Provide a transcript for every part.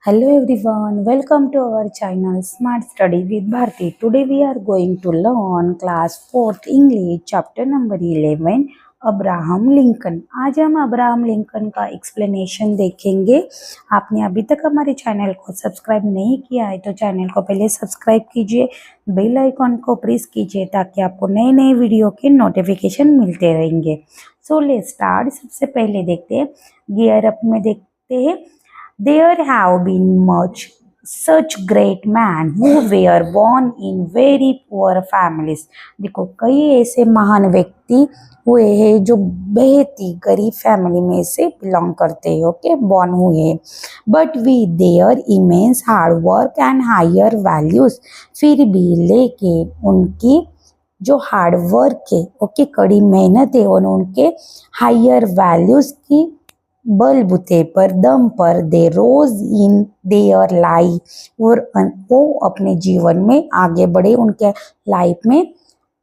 Hello everyone, welcome to our channel Smart Study with Bharti. Today we are going to learn class 4th English chapter number 11 Abraham Lincoln. आज हम Abraham Lincoln का explanation देखेंगे। आपने अभी तक हमारे channel को सब्सक्राइब नहीं किया है तो चैनल को पहले सब्सक्राइब कीजिए, बेल आइकॉन को प्रेस कीजिए ताकि आपको नए नए वीडियो के नोटिफिकेशन मिलते रहेंगे। So let's start. सबसे पहले देखते हैं गियर अप में देखते हैं। There have been such great men who were born in very poor families। देखो कई ऐसे महान व्यक्ति हुए हैं जो बेहद ही गरीब फैमिली में से बिलोंग करते हैं, ओके, बॉर्न हुए हैं। But we there immense hard work and higher values, फिर भी लेके उनकी जो हार्ड वर्क है, ओके, कड़ी मेहनत है और उनके हायर वैल्यूज की बलबूते पर दम पर दे रोज इन देयर लाइफ, और वो अपने जीवन में आगे बढ़े, उनके लाइफ में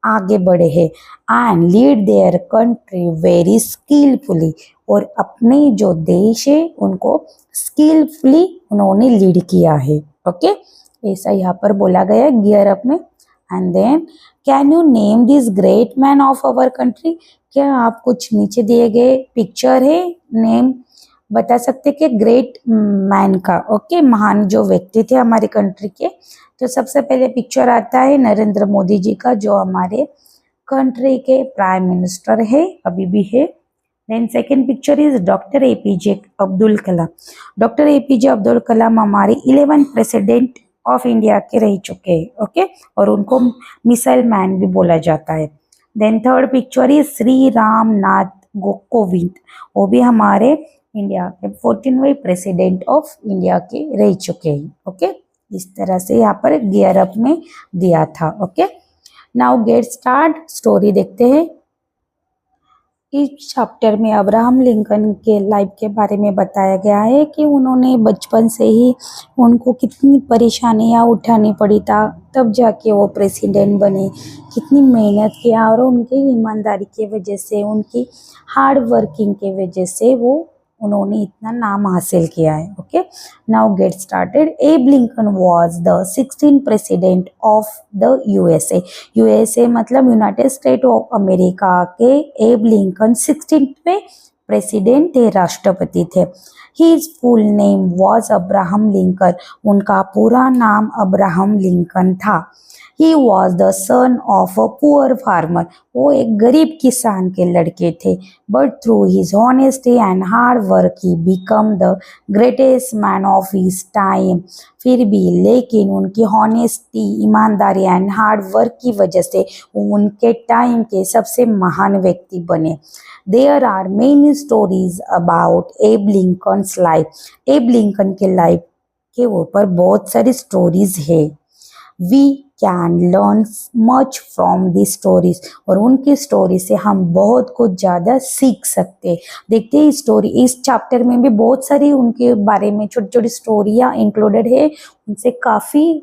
आगे बढ़े हैं। And lead their country very skilfully, और अपने जो देश है उनको स्किलफुली उन्होंने लीड किया है, ओके, ऐसा यहाँ पर बोला गया गियर अप में। And then can you name this great man of our country. क्या आप कुछ नीचे दिए गए पिक्चर है नेम बता सकते कि ग्रेट मैन का, ओके, महान जो व्यक्ति थे हमारे कंट्री के। तो सबसे पहले पिक्चर आता है नरेंद्र मोदी जी का, जो हमारे कंट्री के प्राइम मिनिस्टर है, अभी भी है। Then second picture is doctor APJ Abdul Kalam. Doctor APJ Abdul Kalam हमारे 11 प्रेसिडेंट ऑफ इंडिया के रह चुके हैं, ओके, और उनको मिसाइल मैन भी बोला जाता है। Then third picture is Shri Ram Nath Kovind, वो भी हमारे इंडिया के 14वें प्रेसिडेंट ऑफ इंडिया के रह चुके हैं, ओके। इस तरह से यहाँ पर गियर अप में दिया था, okay. Now get start. Story देखते हैं। इस चैप्टर में अब्राहम लिंकन के लाइफ के बारे में बताया गया है कि उन्होंने बचपन से ही उनको कितनी परेशानियां उठानी पड़ी था, तब जाके वो प्रेसिडेंट बने, कितनी मेहनत किया, और उनकी ईमानदारी की वजह से, उनकी हार्ड वर्किंग के वजह से वो उन्होंने इतना नाम हासिल किया है, okay. Now get started. Abe Lincoln was the 16th president of the USA. USA मतलब यूनाइटेड स्टेट ऑफ अमेरिका के एब लिंकन 16वें प्रेसिडेंट थे, राष्ट्रपति थे। His full name was Abraham Lincoln. उनका पूरा नाम अब्राहम लिंकन था। He was the son of a poor farmer. वो एक गरीब किसान के लड़के थे। But through his honesty and hard work he become the greatest man of his time. फिर भी लेकिन उनकी ऑनेस्टी, ईमानदारी एंड हार्ड वर्क की वजह से उनके टाइम के सबसे महान व्यक्ति बने। There are many stories about Abe Lincoln's life. Abe Lincoln के लाइफ के ऊपर बहुत सारी स्टोरीज है। We can learn much from the stories, और उनकी स्टोरी से हम बहुत कुछ ज़्यादा सीख सकते हैं। देखते हैं स्टोरी, इस चैप्टर में भी बहुत सारी उनके बारे में छोटी छोटी स्टोरियाँ इंक्लूडेड है, उनसे काफ़ी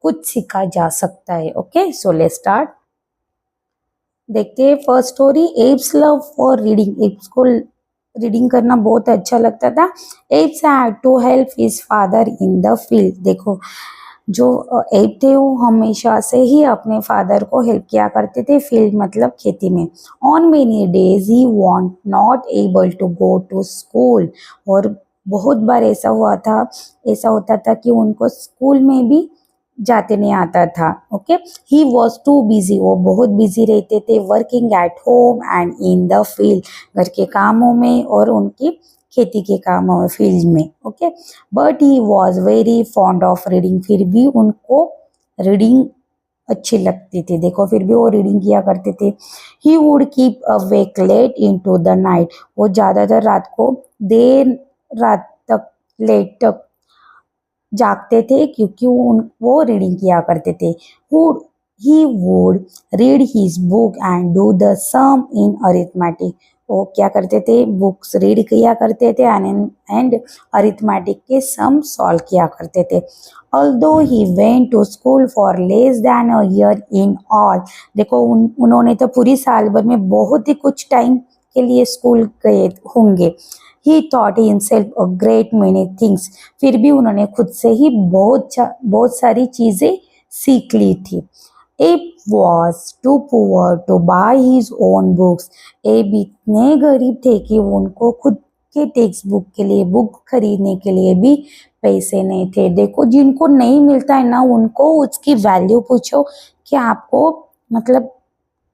कुछ सीखा जा सकता है, ओके। So let's start. देखते हैं first story, Abe's love for reading. Abe's को रीडिंग करना बहुत अच्छा लगता था। Abe's had to help his father in the field. देखो जो एब थे वो हमेशा से ही अपने फादर को हेल्प किया करते थे, फील्ड मतलब खेती में। On many days he won't not able to go to school, और बहुत बार ऐसा होता था कि उनको स्कूल में भी जाते नहीं आता था, okay. He was too busy, वो बहुत बिजी रहते थे, working at home and in the field, घर के कामों में और उनकी खेती के कामों में, फील्ड में, okay. But he was very fond of reading. फिर भी उनको रीडिंग अच्छी लगती थी, देखो फिर भी वो रीडिंग किया करते थे। He would keep awake late into the night. वो ज़्यादातर रात को देर रात तक, लेट तक जागते थे क्योंकि वो रीडिंग किया करते थे। He would read his book and do the sum in arithmetic. वो क्या करते थे, बुक्स रीड किया करते थे एंड अरिथमेटिक के सम सॉल्व किया करते थे। Although he went to school for less than a year in all. देखो उन्होंने तो पूरी साल भर में बहुत ही कुछ टाइम के लिए स्कूल गए होंगे। ही thought himself a great many things, फिर भी उन्होंने खुद से ही बहुत सारी चीजें सीख ली थी। Abe was too poor to buy his own books, Abe इतने गरीब थे कि उनको खुद के टेक्स्ट बुक के लिए, बुक खरीदने के लिए भी पैसे नहीं थे। देखो, जिनको नहीं मिलता है ना, उनको उसकी वैल्यू पूछो कि आपको मतलब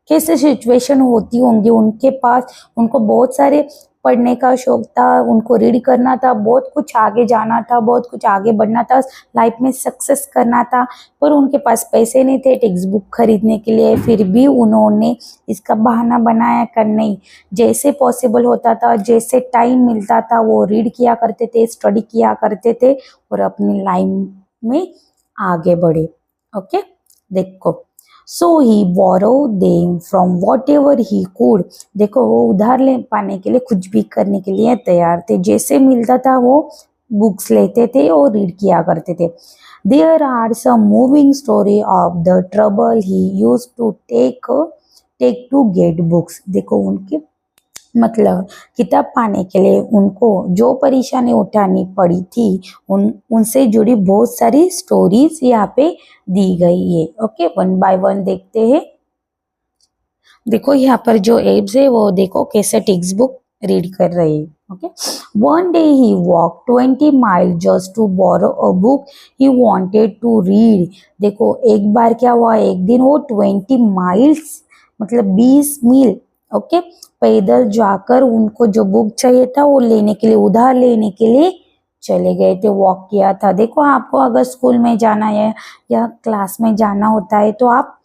कैसे सिचुएशन होती होंगी उनके पास। उनको बहुत सारे पढ़ने का शौक था, उनको रीड करना था, बहुत कुछ आगे जाना था, बहुत कुछ आगे बढ़ना था, लाइफ में सक्सेस करना था, पर उनके पास पैसे नहीं थे टेक्स्ट बुक खरीदने के लिए। फिर भी उन्होंने इसका बहाना बनाया कर नहीं, जैसे पॉसिबल होता था, जैसे टाइम मिलता था, वो रीड किया करते थे, स्टडी किया करते थे और अपनी लाइफ में आगे बढ़े। ओके, देखो, so he borrow them from whatever he could, देखो वो उधार ले पाने के लिए कुछ भी करने के लिए तैयार थे, जैसे मिलता था वो बुक्स लेते थे और रीड किया करते थे। There are some moving story of the trouble he use to take to get books, देखो उनके मतलब किताब पाने के लिए उनको जो परेशानी उठानी पड़ी थी, उनसे जुड़ी बहुत सारी स्टोरीज यहाँ पे दी गई है। ओके, वन बाय वन देखते हैं। देखो यहाँ पर जो एब्स है वो देखो कैसे टेक्स्ट बुक रीड कर रही है। Okay, one day he walk 20 mile just to borrow a book he wanted to read, देखो एक बार क्या हुआ, एक दिन वो 20 माइल्स मतलब 20 मील, ओके, पैदल जाकर उनको जो बुक चाहिए था वो लेने के लिए, उधार लेने के लिए चले गए थे, वॉक किया था। देखो आपको अगर स्कूल में जाना है या क्लास में जाना होता है तो आप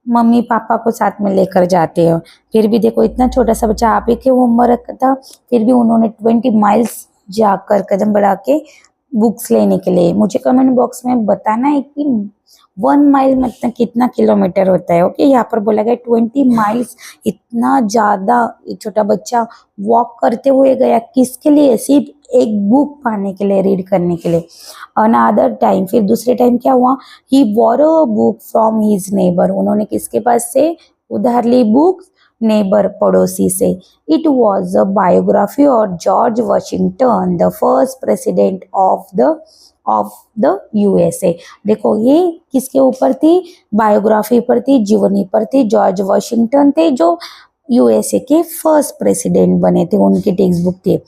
मम्मी पापा को साथ में लेकर जाते हो, फिर भी देखो इतना छोटा सा बच्चा, आप ही के होमवर्क था, फिर भी उन्होंने 20 माइल्स जाकर कदम बढ़ा के बुक्स लेने के लिए। मुझे कमेंट बॉक्स में बताना है कि 1 माइल मतलब कितना किलोमीटर होता है। ओके, यहाँ पर बोला गया 20 माइल्स, इतना ज्यादा एक छोटा बच्चा वॉक करते हुए गया, किसके लिए, सिर्फ एक बुक पाने के लिए, रीड करने के लिए। अनदर टाइम, फिर दूसरे टाइम क्या हुआ, he borrow a book from his neighbour, उन्होंने किसके पास से उधार ली बुक, नेबर पड़ोसी से। It was a biography of George Washington the first president of the USA, देखो ये किसके ऊपर थी, बायोग्राफी पर थी, जीवनी पर थी। जॉर्ज वॉशिंगटन थे जो यूएसए के फर्स्ट प्रेसिडेंट बने थे, उनकी टेक्स्ट बुक थी।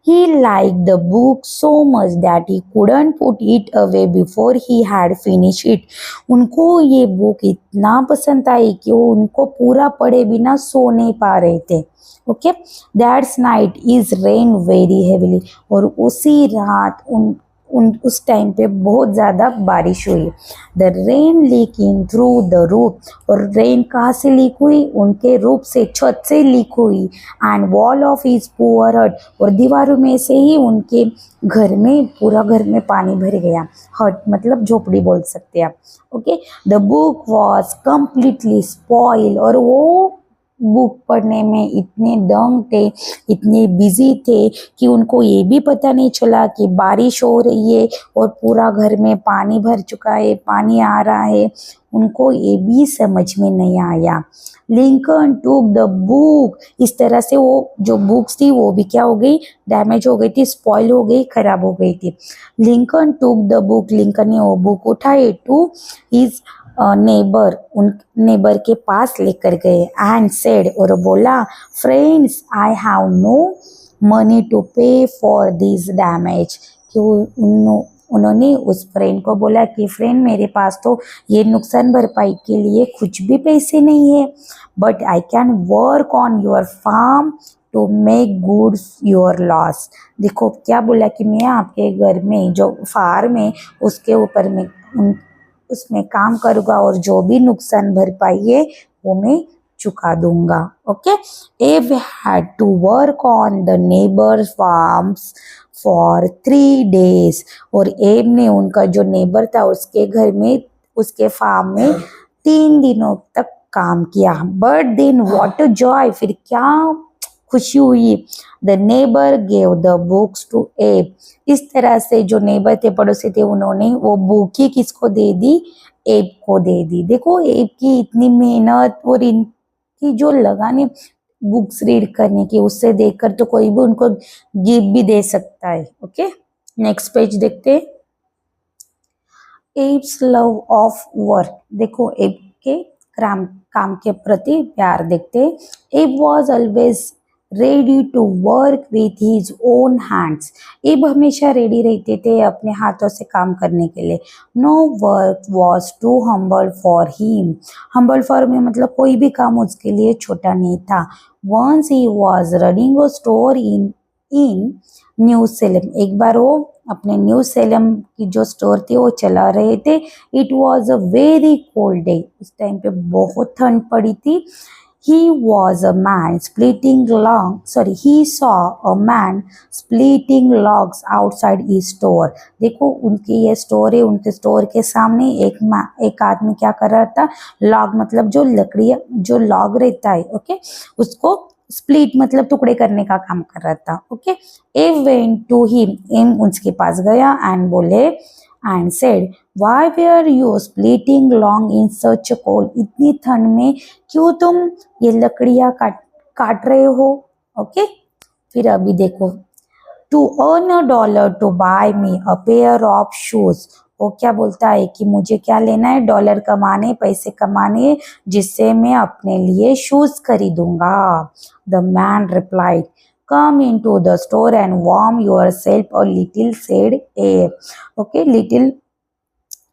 He like the book so much that he couldn't put it away before he had finish it, उनको ये बुक इतना पसंद आई कि वो उनको पूरा पढ़े बिना सो नहीं पा रहे थे। Okay, that's night is rain very heavily, और उसी रात उस टाइम पे बहुत ज़्यादा बारिश हुई। The rain leak in through the roof, और रेन कहाँ से लीक हुई, उनके रूफ से, छत से लीक हुई। And wall of his poor हट, और दीवारों में से ही उनके घर में, पूरा घर में पानी भर गया। हट मतलब झोपड़ी बोल सकते हैं आप। Okay, the book was completely spoil, और वो बुक पढ़ने में इतने दंग थे, इतने बिजी थे कि उनको ये भी पता नहीं चला कि बारिश हो रही है और पूरा घर में पानी भर चुका है, पानी आ रहा है, उनको ये भी समझ में नहीं आया। लिंकन टूक द बुक, इस तरह से वो जो बुक्स थी वो भी क्या हो गई, डैमेज हो गई थी, स्पॉइल हो गई, खराब हो गई थी। Lincoln took the book, Lincoln ने वो बुक उठाई टू हिज नेबर, उन नेबर के पास लेकर गए। एंड सेड, और बोला, friends I have no money to pay for this damage, कि उन्होंने उस फ्रेंड को बोला कि फ्रेंड मेरे पास तो ये नुकसान भरपाई के लिए कुछ भी पैसे नहीं है, but I can work on your farm to make good your loss, देखो क्या बोला कि मैं आपके घर में जो फार्म है उसके ऊपर में उसमें काम करूँगा और जो भी नुकसान भरपाई है वो मैं चुका दूंगा। Okay, Abe had to work on the neighbour farms for 3 days, और एब ने उनका जो नेबर था उसके घर में, उसके फार्म में 3 दिनों तक काम किया। But then what a joy, फिर क्या खुशी हुई, the neighbour gave the books to Abe, इस तरह से जो नेबर थे, पड़ोसी थे, उन्होंने वो बुक ही किसको दे दी, एब को दे दी। देखो एब की इतनी मेहनत और इनकी जो लगाने, बुक्स रीड करने की, उससे देखकर तो कोई भी उनको गिफ्ट भी दे सकता है। ओके, नेक्स्ट पेज देखते हैं। एब्स लव ऑफ वर्क, देखो एब के काम काम के प्रति प्यार देखते हैं। Abe was always ready to work with his own hands, Abe हमेशा रेडी रहते थे अपने हाथों से काम करने के लिए। No work was too humble for him, humble for में मतलब कोई भी काम उसके लिए छोटा नहीं था। Once he was running a store in New Salem, एक बार वो अपने न्यू सेलम की जो स्टोर थी वो चला रहे थे। It was a very cold day, उस टाइम पे बहुत ठंड पड़ी थी। he was a man splitting log sorry he saw a man splitting logs outside his store, देखो उनकी ये स्टोर है, उनके स्टोर के सामने एक आदमी क्या कर रहा था, लॉग मतलब जो लकड़ी जो लॉग रहता है, ओके, उसको स्प्लिट मतलब टुकड़े करने का काम कर रहा था। Okay, a went to him, एम उसके पास गया एंड बोले and said, why were you splitting long in such a cold, इतनी ठंड में क्यों तुम ये लकड़ियां काट रहे हो। ओके, फिर अभी देखो, to earn $1 to buy me a pair of shoes, वो क्या बोलता है कि मुझे क्या लेना है, डॉलर कमाने, पैसे कमाने जिससे मैं अपने लिए shoes खरीदूंगा। The man replied, come into the store and warm yourself a little, said Abe. Okay, little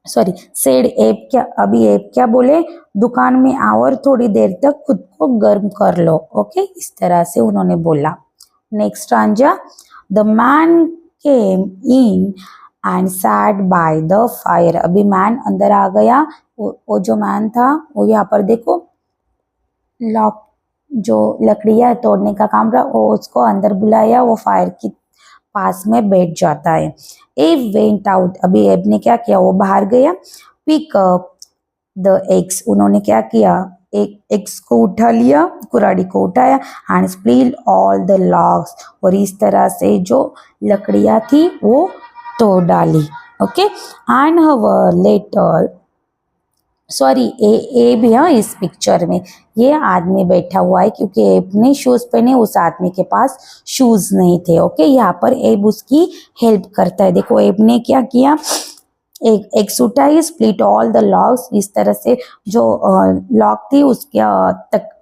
sorry said एब, क्या अभी एब क्या बोले, दुकान में आओ और थोड़ी देर तक खुद को गर्म कर लो। ओके, इस तरह से उन्होंने बोला। नेक्स्ट आंजा, the man came in and sat by the fire, अभी मैन अंदर आ गया, वो जो मैन था वो यहाँ पर देखो लॉक जो लकड़ियां तोड़ने का काम रहा, वो उसको अंदर बुलाया, वो फायर की पास में बैठ जाता है। एब वेंट आउट, अभी एब ने क्या किया, वो बाहर गया। पिक अप द एग्स, उन्होंने क्या किया, एक एग्स को उठा लिया, कुराड़ी को उठाया, and split all the logs, और इस तरह से जो लकड़ियां थी वो तोड़ डाली। ओके, एंड हवर लेटर सॉरी एब है इस पिक्चर में, ये आदमी बैठा हुआ है क्योंकि एब ने शूज पहने, उस आदमी के पास शूज नहीं थे। ओके, यहाँ पर एब उसकी हेल्प करता है। देखो एब ने क्या किया, एक उठाई, स्प्लिट ऑल द लॉग्स, इस तरह से जो लॉग थी उसके तक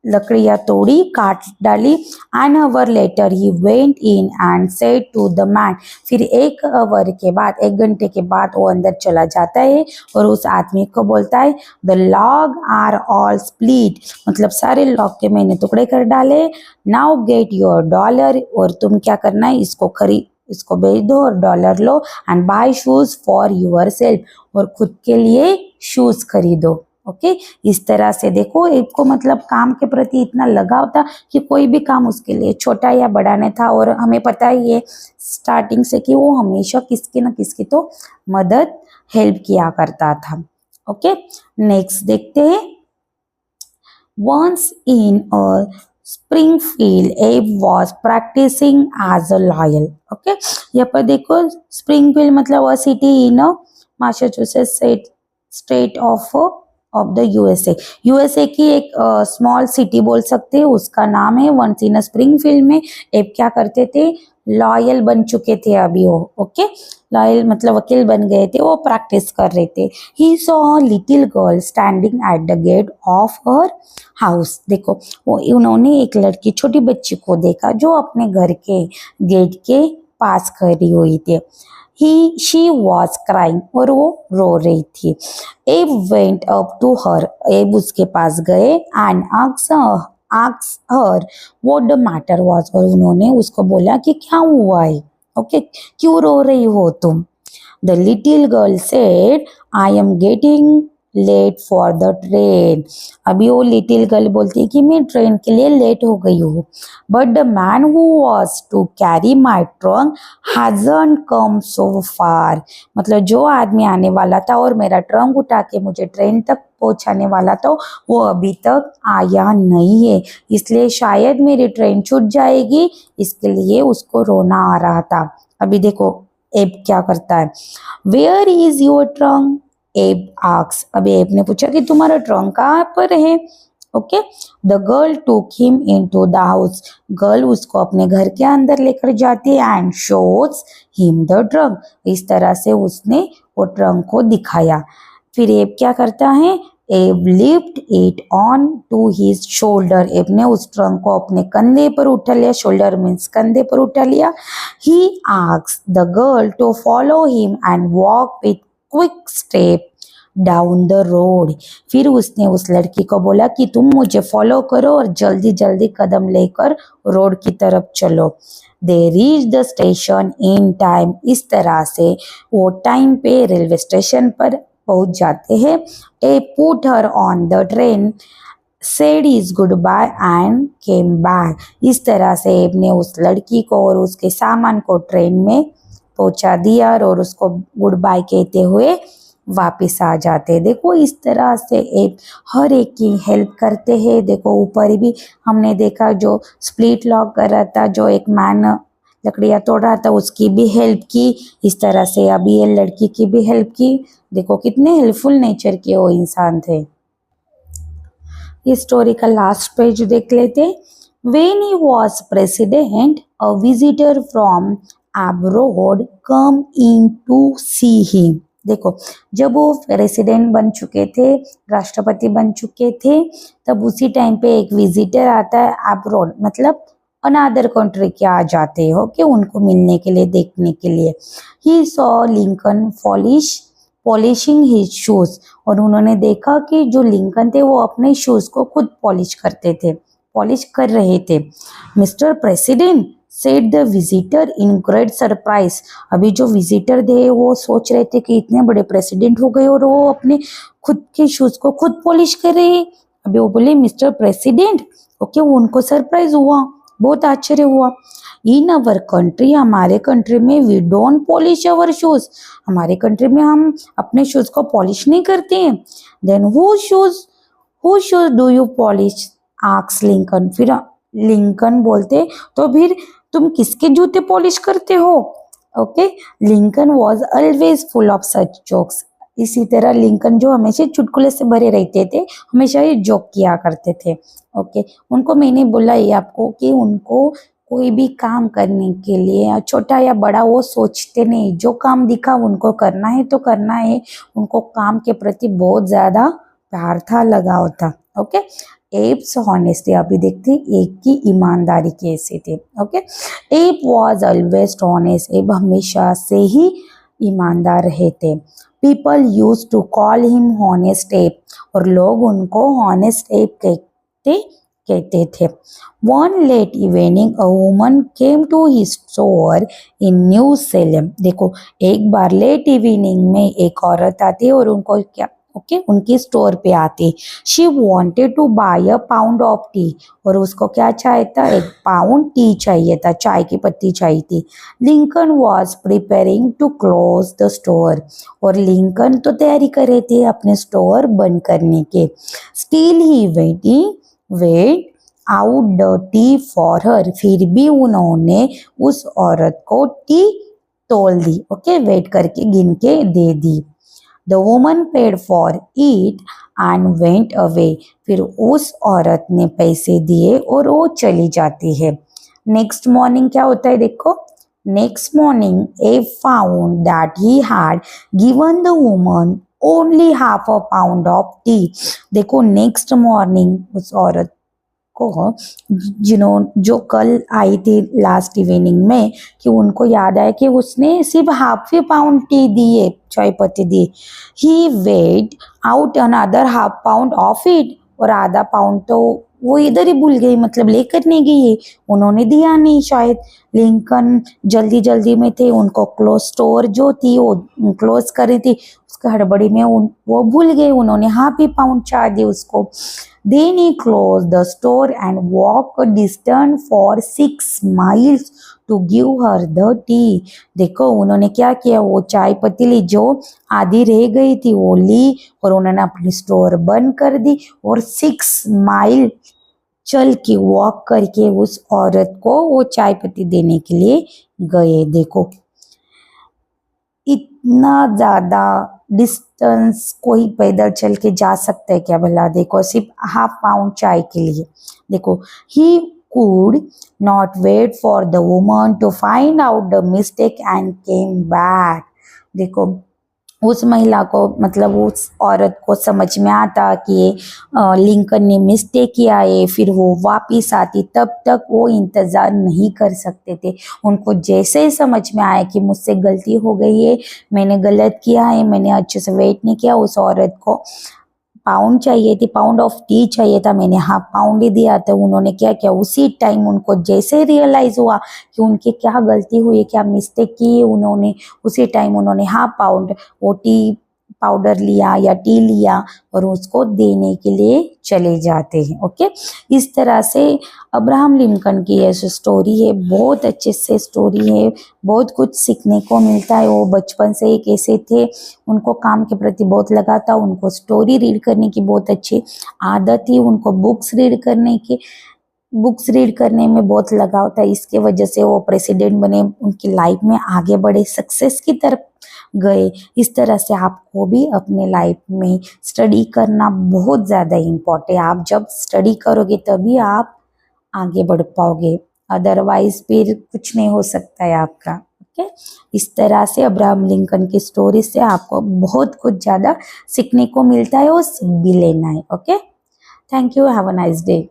लकड़ियां तोड़ी, काट डाली। An hour later he went in and said to the man, फिर एक आवर के बाद, एक घंटे के बाद वो अंदर चला जाता है और उस आदमी को बोलता है, the log are all split, मतलब सारे लॉग के मैंने टुकड़े कर डाले। नाउ गेट योर $1, और तुम क्या करना है, इसको बेच दो और डॉलर लो, and buy shoes for yourself, और खुद के लिए शूज खरीदो। ओके, इस तरह से देखो एक को मतलब काम के प्रति इतना लगाव था कि कोई भी काम उसके लिए छोटा या बड़ा नहीं था, और हमें पता ही है स्टार्टिंग से कि वो हमेशा किसकी ना किसकी तो मदद हेल्प किया करता था। ओके, नेक्स्ट देखते हैं। Once in a Springfield Abe was practising as a lawyer. Okay, यहाँ पर देखो स्प्रिंगफील्ड मतलब a city in Massachusetts state of the USA की एक स्मॉल सिटी बोल सकते हैं, उसका नाम है। वंस इन स्प्रिंगफील्ड में एब क्या करते थे, लॉयल बन चुके थे अभी वो। ओके, लॉयल मतलब वकील बन गए थे, वो प्रैक्टिस कर रहे थे। He saw little girl standing at the gate of her house, देखो वो उन्होंने एक लड़की छोटी बच्ची को देखा जो अपने घर के गेट के पास खड़ी हुई थी। शी वॉज क्राइंग, और वो रो रही थी। एब वेंट अप टू हर, एब उसके पास गए, and asked her what the matter was, और उन्होंने उसको बोला कि क्या हुआ है। ओके, क्यों रो रही हो तुम। The little girl said, I am getting late for the train, अभी वो लिटिल गर्ल बोलती है कि मैं ट्रेन के लिए लेट हो गई हूँ। But the man who was to carry my trunk hasn't come so far, मतलब जो आदमी आने वाला था और मेरा ट्रंक उठा के मुझे ट्रेन तक पहुंचाने वाला था वो अभी तक आया नहीं है, इसलिए शायद मेरी ट्रेन छूट जाएगी, इसके लिए उसको रोना आ रहा था। अभी देखो एब क्या करता है, वेयर इज योर ट्रंक, एब आस्क्स, अभी एब ने पूछा कि तुम्हारा ट्रंक कहाँ पर है। ओके। द गर्ल टूक him into the house, girl उसको अपने घर के अंदर लेकर जाती है and shows him the trunk, इस तरह से उसने वो ट्रंक को दिखाया। फिर एब क्या करता है, Abe lift it on to his shoulder, Abe ने उस ट्रंक को अपने कंधे पर उठा लिया, शोल्डर मीन्स कंधे पर उठा लिया। He asked the girl to follow him and walk with quick step down the road, फिर उसने उस लड़की को बोला कि तुम मुझे फॉलो करो और जल्दी जल्दी कदम लेकर रोड की तरफ चलो। They reach the station in time, इस तरह से वो टाइम पे रेलवे स्टेशन पर पहुंच जाते हैं। He put her on the train, said his goodbye and came back, इस तरह से एब ने उस लड़की को और उसके सामान को ट्रेन में पहुंचा दिया और उसको गुड बाय कहते हुए वापस आ जाते। देखो इस तरह से एक हर एक की हेल्प करते हैं। देखो ऊपर भी हमने देखा जो स्प्लिट लॉक कर रहा था, जो एक मैन लकड़ियाँ तोड़ रहा था, उसकी भी हेल्प की। इस तरह से अभी ये लड़की की भी हेल्प की। देखो कितने हेल्पफुल नेचर के वो इंसान थे। इस स्टोरी का लास्ट पेज देख लेते। When he was president, a visitor from abroad come in to see him. देखो जब वो प्रेसिडेंट बन चुके थे, राष्ट्रपति बन चुके थे, तब उसी टाइम पे एक विजिटर आता है अब्रॉड, मतलब अनादर कंट्री के आ जाते हो कि उनको मिलने के लिए, देखने के लिए। He saw Lincoln polishing his shoes, और उन्होंने देखा कि जो लिंकन थे वो अपने शूज को खुद पॉलिश कर रहे थे। Mister president said the visitor in great surprise, अभी जो विजिटर थे वो सोच रहे थे कि इतने बड़े प्रेसिडेंट हो गए और वो अपने खुद के शूज को खुद पॉलिश कर रहे हैं। अभी वो बोले मिस्टर प्रेसिडेंट, ओके, वो उनको सरप्राइज हुआ, बहुत आश्चर्य हुआ। इन अवर कंट्री, हमारे कंट्री में we don't polish our shoes, हमारे कंट्री में हम अपने शूज को पॉलिश नहीं करते हैं। Then who shoes do you polish, asks Lincoln, फिर लिंकन बोलते तो फिर तुम किसके जूते पॉलिश करते हो। Okay, Lincoln was always full of such jokes, इसी तरह लिंकन जो हमेशा चुटकुले से भरे रहते थे, हमेशा ये जोक किया करते थे। ओके, उनको मैंने बोला ये आपको कि उनको कोई भी काम करने के लिए छोटा या बड़ा वो सोचते नहीं, जो काम दिखा उनको करना है तो करना है, उनको काम के प्रति बहुत ज्यादा प्यार था, लगाव था। ओके, एप्स हॉनेस्टी, अभी देखते एक की ईमानदारी कैसे थे। Okay, Abe was always honest, Abe हमेशा से ही ईमानदार रहे थे। People use to call him honest Abe, और लोग उनको हॉनेस्ट एप कहते थे। One late evening a woman came to his store in New Salem, देखो एक बार लेट इवनिंग में एक औरत आती और उनको क्या उनकी स्टोर पे आती। She wanted to buy a pound of tea, और उसको क्या चाहिए था, 1 पाउंड टी चाहिए था, चाय की पत्ती चाहिए थी। Lincoln was preparing to close the store, और लिंकन तो तैयारी कर रहे थे अपने स्टोर बंद करने के। Still he weighed out the tea for her, फिर भी उन्होंने उस औरत को टी तोल दी। ओके, वेट करके गिन के दे दी। The woman paid for it and went away, फिर उस औरत ने पैसे दिए और वो चली जाती है। नेक्स्ट मॉर्निंग क्या होता है देखो, next morning A found that he had given the woman only half a pound of T, देखो नेक्स्ट मॉर्निंग उस औरत को जो कल आई थी लास्ट इवनिंग में, कि उनको याद आया कि उसने सिर्फ हाफ ही पाउंड टी दिए, चाय पत्ती दी। He weighed out another half pound of it, और आधा पाउंड तो वो इधर ही भूल गई, मतलब लेकर नहीं गई, उन्होंने दिया नहीं शायद। लिंकन जल्दी जल्दी में थे, उनको क्लोज स्टोर जो थी वो क्लोज कर रही थी, उसके हड़बड़ी में वो भूल गए, उन्होंने हाफ ही पाउंड चाय दी उसको। Then he closed the store and walked a distance for 6 miles to give her the tea. देखो उन्होंने क्या किया, वो चाय पत्ती ली जो आधी रह गई थी वो ली, और उन्होंने अपनी स्टोर बंद कर दी और 6 माइल चल के वॉक करके उस औरत को वो चाय पत्ती देने के लिए गए। देखो इतना ज़्यादा डिस्टेंस कोई पैदल चल के जा सकता है क्या भला? देखो सिर्फ हाफ पाउंड चाय के लिए। देखो ही could not wait for the woman to find out the mistake and came back। देखो उस महिला को मतलब उस औरत को समझ में आता कि लिंकन ने मिस्टेक किया है, फिर वो वापिस आती, तब तक वो इंतज़ार नहीं कर सकते थे। उनको जैसे ही समझ में आया कि मुझसे गलती हो गई है, मैंने गलत किया है, मैंने अच्छे से वेट नहीं किया, उस औरत को पाउंड चाहिए थी, पाउंड ऑफ टी चाहिए था, मैंने हाफ पाउंड ही दिया। तो उन्होंने क्या किया, उसी टाइम उनको जैसे रियलाइज हुआ कि उनकी क्या गलती हुई है, क्या मिस्टेक की है, उन्होंने उसी टाइम उन्होंने हाफ पाउंड वो टी पाउडर लिया या टी लिया और उसको देने के लिए चले जाते हैं। ओके, इस तरह से अब्राहम लिंकन की ये स्टोरी है, बहुत अच्छे से स्टोरी है, बहुत कुछ सीखने को मिलता है। वो बचपन से ही कैसे थे, उनको काम के प्रति बहुत लगा था, उनको स्टोरी रीड करने की बहुत अच्छी आदत थी, उनको बुक्स रीड करने में बहुत लगाव था। इसके वजह से वो प्रेसिडेंट बने, उनकी लाइफ में आगे बढ़े, सक्सेस की तरफ गए। इस तरह से आपको भी अपने लाइफ में स्टडी करना बहुत ज़्यादा इम्पोर्टेंट है। आप जब स्टडी करोगे तभी आप आगे बढ़ पाओगे, अदरवाइज फिर कुछ नहीं हो सकता है आपका। ओके, इस तरह से अब्राहम लिंकन की स्टोरी से आपको बहुत कुछ ज़्यादा सीखने को मिलता है और सीख भी लेना है। Okay, thank you, have a nice day.